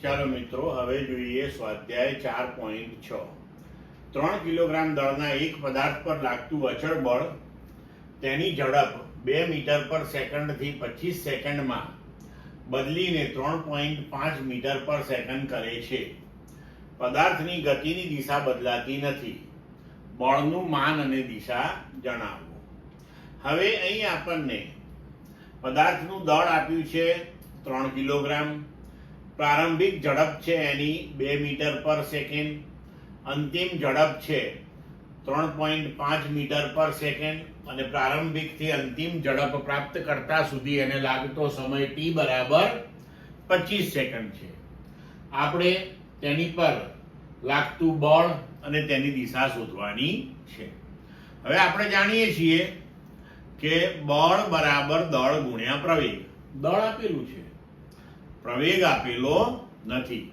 ચાલો મિત્રો, હવે જોઈએ સ્વાધ્યાય 4.6. 3 કિલોગ્રામ દળના એક પદાર્થ પર લાગતું અચળ બળ તેની ઝડપ 2 મીટર પર સેકન્ડથી 25 સેકન્ડમાં બદલીને 3.5 મીટર પર સેકન્ડ કરે છે. પદાર્થની ગતિની દિશા બદલાતી નથી. બળનું માન અને દિશા જણાવો. હવે અહીં આપણને પદાર્થનું દળ આપ્યું છે 3 કિલોગ્રામ. પ્રારંભિક ઝડપ છે એની 2 મીટર પર સેકન્ડ. અંતિમ ઝડપ છે 3.5 મીટર પર સેકન્ડ અને પ્રારંભિકથી અંતિમ ઝડપ પ્રાપ્ત કરતા સુધી એને લાગતો સમય t બરાબર 25 સેકન્ડ છે. આપણે તેની પર લાગતું બળ અને તેની દિશા શોધવાની છે. હવે આપણે જાણીએ છીએ કે બળ બરાબર દળ ગુણ્યા પ્રવેગ. દળ આપેલું છે, પ્રવેગ આપેલો નથી.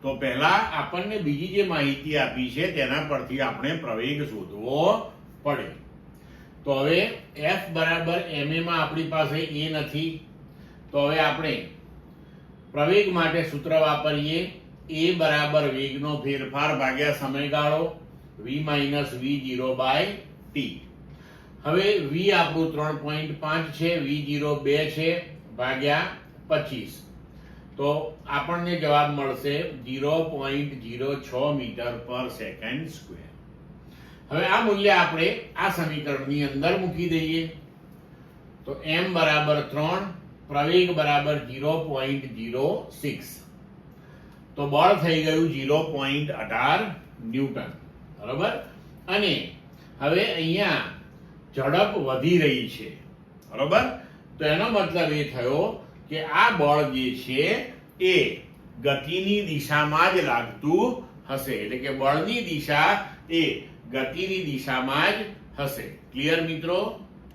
તો પહેલા આપણને બીજી જે માહિતી આપી છે તેના પરથી આપણે પ્રવેગ શોધવો પડે. તો હવે F બરાબર ma માં આપણી પાસે a નથી. તો હવે આપણે પ્રવેગ માટે સૂત્ર વાપરીએ. a બરાબર વેગનો ફેરફાર ભાગ્યા સમયગાળો v minus v0 by t. હવે v આપણું 3.5 છે, v0 2 છે, ભાગ્યા 25. તો આપણને જવાબ મળશે 0.06 મીટર પર સેકન્ડ સ્ક્વેર. હવે આ મૂલ્ય આપણે આ સમીકરણની અંદર મૂકી દઈએ. તો m બરાબર 3, પ્રવેગ બરાબર 0.06. તો બળ થઈ ગયું 0.18 ન્યૂટન. બરાબર. અને હવે અહીંયા ઝડપ વધી રહી છે. બરાબર. તો એનો મતલબ એ થયો કે આ બળ જે છે એ ગતિની દિશામાં જ લાગતું હશે. એટલે કે બળની દિશા એ ગતિની દિશામાં જ હશે. ક્લિયર મિત્રો?